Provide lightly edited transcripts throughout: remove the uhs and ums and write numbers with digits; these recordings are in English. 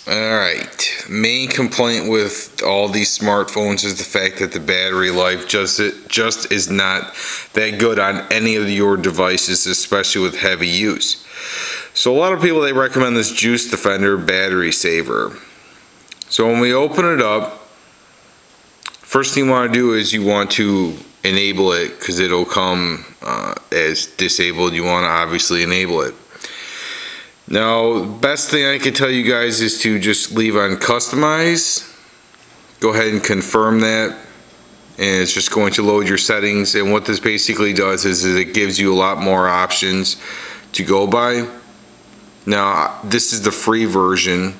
Alright, main complaint with all these smartphones is the fact that the battery life just is not that good on any of your devices, especially with heavy use. So a lot of people, they recommend this Juice Defender battery saver. So when we open it up, first thing you want to do is you want to enable it, because it'll come as disabled. You want to obviously enable it. Now, best thing I can tell you guys is to just leave on customize. Go ahead and confirm that, and it's just going to load your settings. And what this basically does is it gives you a lot more options to go by. Now, this is the free version.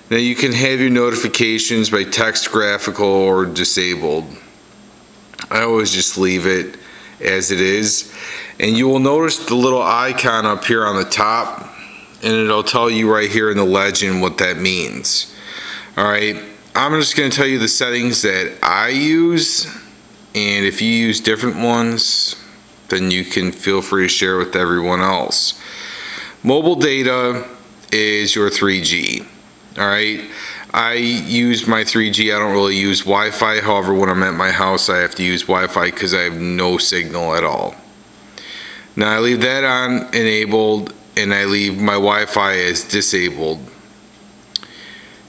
Now you can have your notifications by text, graphical, or disabled. I always just leave it as it is. And you will notice the little icon up here on the top, and it'll tell you right here in the legend what that means. Alright, I'm just going to tell you the settings that I use, and if you use different ones, then you can feel free to share with everyone else. Mobile data is your 3G. Alright, I use my 3G. I don't really use Wi-Fi. However, when I'm at my house, I have to use Wi-Fi because I have no signal at all. Now I leave that on enabled, and I leave my Wi-Fi as disabled.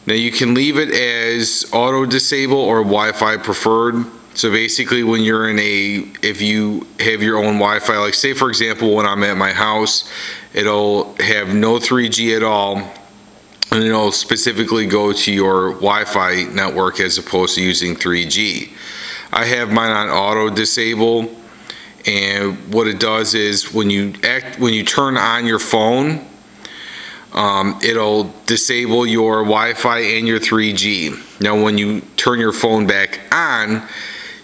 Now you can leave it as auto disable or Wi-Fi preferred. So basically, when you're if you have your own Wi-Fi, like say for example when I'm at my house, it'll have no 3G at all, and it'll specifically go to your Wi-Fi network as opposed to using 3G. I have mine on auto disable. And what it does is when you turn on your phone, it'll disable your Wi-Fi and your 3G. Now when you turn your phone back on,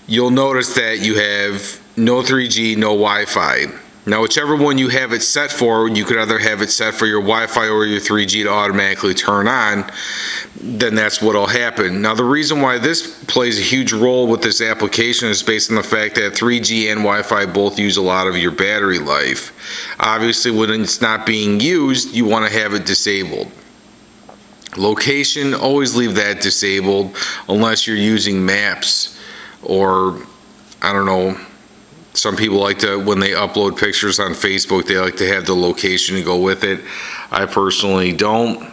you'll notice that you have no 3G, no Wi-Fi. Now whichever one you have it set for, you could either have it set for your Wi-Fi or your 3G to automatically turn on, then that's what'll happen. Now the reason why this plays a huge role with this application is based on the fact that 3G and Wi-Fi both use a lot of your battery life. Obviously when it's not being used, you want to have it disabled. Location, always leave that disabled unless you're using maps, or I don't know, some people like to, when they upload pictures on Facebook, they like to have the location to go with it. I personally don't.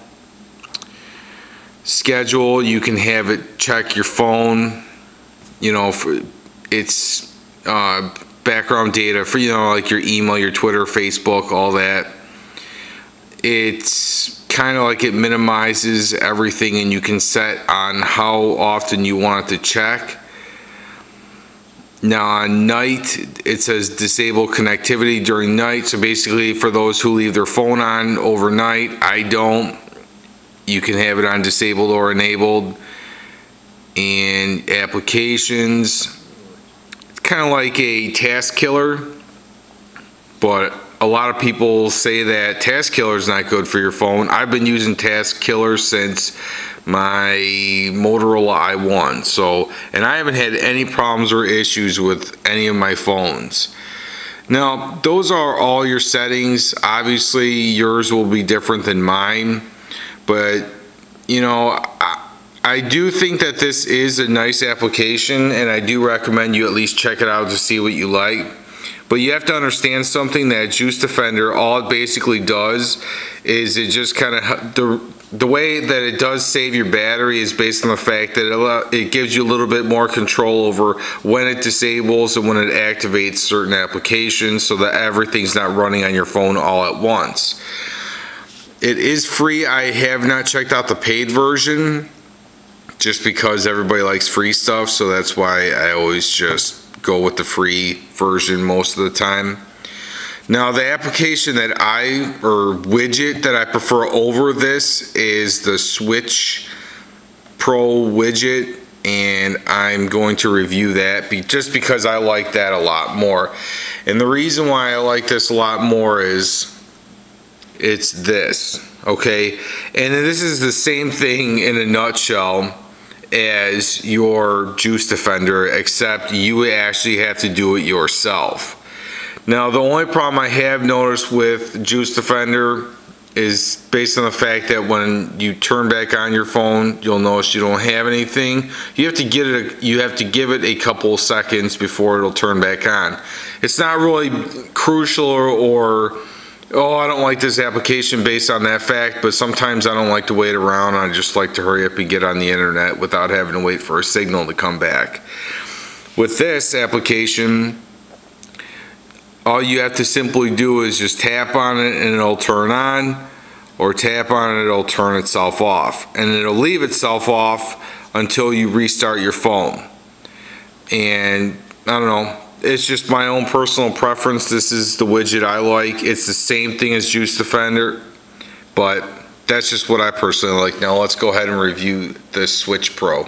Schedule, you can have it check your phone, you know, for it's background data for, you know, like your email, your Twitter, Facebook, all that. It's kind of like it minimizes everything, and you can set on how often you want it to check. Now on night, it says disable connectivity during night. So basically for those who leave their phone on overnight, I don't. You can have it on disabled or enabled. And applications, it's kind of like a task killer, but a lot of people say that task killer is not good for your phone. I've been using task killer since my Motorola i1, so, and I haven't had any problems or issues with any of my phones. Now those are all your settings. Obviously yours will be different than mine, but you know, I do think that this is a nice application, and I do recommend you at least check it out to see what you like. But you have to understand something, that Juice Defender, all it basically does is it just kind of, the way that it does save your battery is based on the fact that it gives you a little bit more control over when it disables and when it activates certain applications, so that everything's not running on your phone all at once. It is free. I have not checked out the paid version just because everybody likes free stuff, so that's why I always just go with the free version most of the time. Now the application that or widget that I prefer over this is the Switch Pro widget, and I'm going to review that just because I like that a lot more. And the reason why I like this a lot more is it's this, okay? And this is the same thing in a nutshell as your Juice Defender, except you actually have to do it yourself. Now the only problem I have noticed with Juice Defender is based on the fact that when you turn back on your phone, you'll notice you don't have anything. You have to give it a couple of seconds before it'll turn back on. It's not really crucial or oh, I don't like this application based on that fact, but sometimes I don't like to wait around. I just like to hurry up and get on the internet without having to wait for a signal to come back. With this application, all you have to simply do is just tap on it and it'll turn on, or tap on it, it'll turn itself off. And it'll leave itself off until you restart your phone. And I don't know, it's just my own personal preference. This is the widget I like. It's the same thing as Juice Defender, but that's just what I personally like. Now let's go ahead and review the Switch Pro.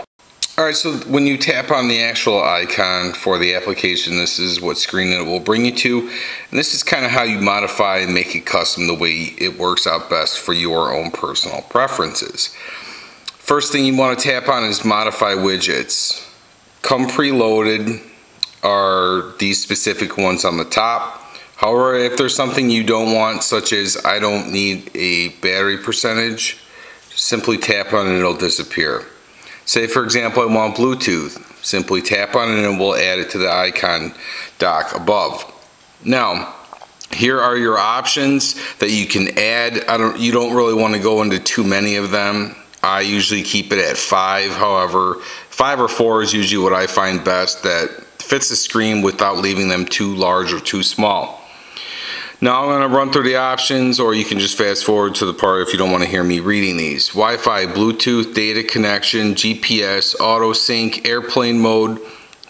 Alright, so when you tap on the actual icon for the application, this is what screen it will bring you to. And this is kind of how you modify and make it custom the way it works out best for your own personal preferences. First thing you want to tap on is Modify Widgets. Come preloaded are these specific ones on the top. However, if there's something you don't want, such as I don't need a battery percentage, simply tap on it and it'll disappear. Say for example I want Bluetooth, simply tap on it and we'll add it to the icon dock above. Now, here are your options that you can add. You don't really want to go into too many of them. I usually keep it at 5, however, 5 or 4 is usually what I find best that fits the screen without leaving them too large or too small. Now I'm going to run through the options, or you can just fast forward to the part if you don't want to hear me reading these. Wi-Fi, Bluetooth, data connection, GPS, auto sync, airplane mode,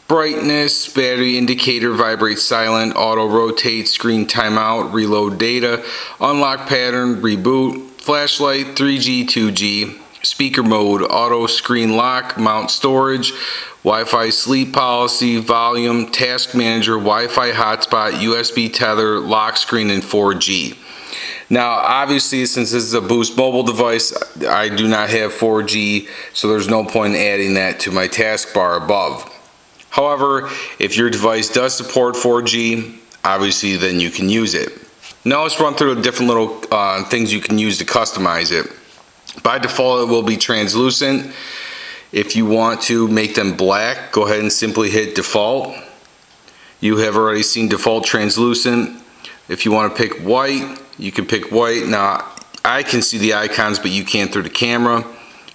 brightness, battery indicator, vibrate silent, auto rotate, screen timeout, reload data, unlock pattern, reboot, flashlight, 3G, 2G, speaker mode, auto screen lock, mount storage, Wi-Fi sleep policy, volume, task manager, Wi-Fi hotspot, USB tether, lock screen, and 4G. Now obviously, since this is a Boost mobile device, I do not have 4G, so there's no point in adding that to my taskbar above. However, if your device does support 4G, obviously then you can use it. Now let's run through the different little things you can use to customize it. By default, it will be translucent. If you want to make them black, go ahead and simply hit default. You have already seen default translucent. If you want to pick white, you can pick white. Now, I can see the icons, but you can't through the camera.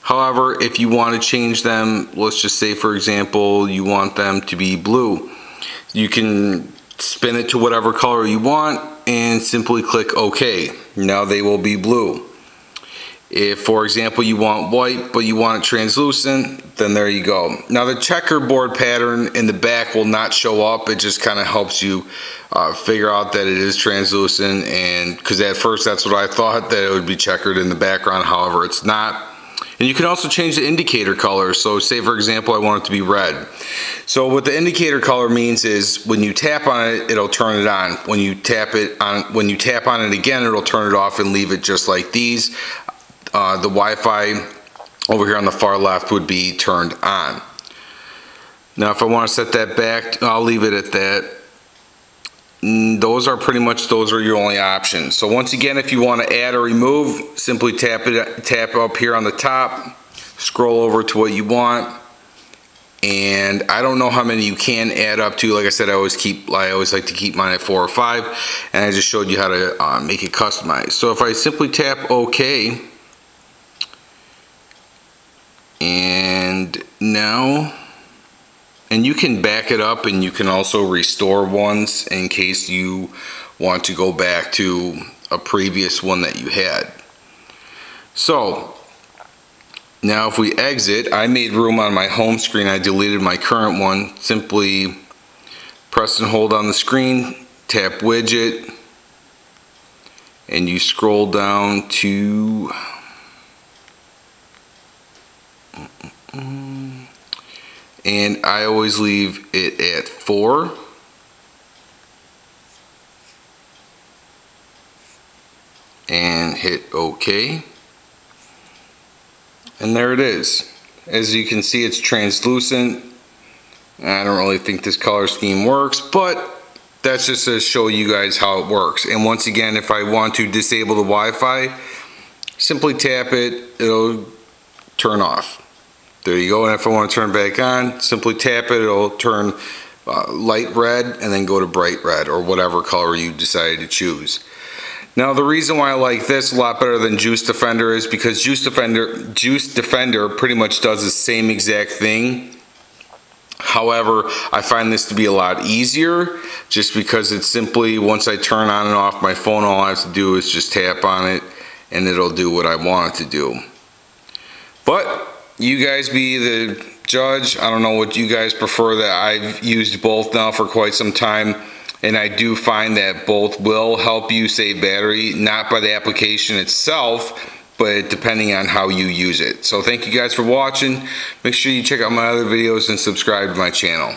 However, if you want to change them, let's just say, for example, you want them to be blue. You can spin it to whatever color you want and simply click OK. Now they will be blue. If, for example, you want white but you want it translucent, then there you go. Now the checkerboard pattern in the back will not show up. It just kind of helps you figure out that it is translucent, and because at first that's what I thought, that it would be checkered in the background. However, it's not. And you can also change the indicator color. So say for example I want it to be red. So what the indicator color means is when you tap on it, it'll turn it on. When you tap on it again, it'll turn it off and leave it just like these. The Wi-Fi over here on the far left would be turned on. Now if I want to set that back, I'll leave it at that. Those are your only options. So once again, if you want to add or remove, simply tap up here on the top, scroll over to what you want, and I don't know how many you can add up to. Like I said, I always like to keep mine at 4 or 5, and I just showed you how to make it customized. So if I simply tap OK, and you can back it up, and you can also restore ones in case you want to go back to a previous one that you had. So now if we exit, I made room on my home screen. I deleted my current one. Simply press and hold on the screen, tap widget, and you scroll down to and I always leave it at 4. And hit OK. And there it is. As you can see, it's translucent. I don't really think this color scheme works, but That's just to show you guys how it works. And once again, if I want to disable the Wi-Fi, simply tap it, it'll turn off. There you go. And if I want to turn it back on, simply tap it, it'll turn light red and then go to bright red, or whatever color you decided to choose. Now the reason why I like this a lot better than Juice Defender is because Juice Defender pretty much does the same exact thing. However, I find this to be a lot easier just because it's simply, once I turn on and off my phone, all I have to do is just tap on it and it'll do what I want it to do. But you guys be the judge. I don't know what you guys prefer. That I've used both now for quite some time, and I do find that both will help you save battery, not by the application itself, but depending on how you use it. So thank you guys for watching. Make sure you check out my other videos and subscribe to my channel.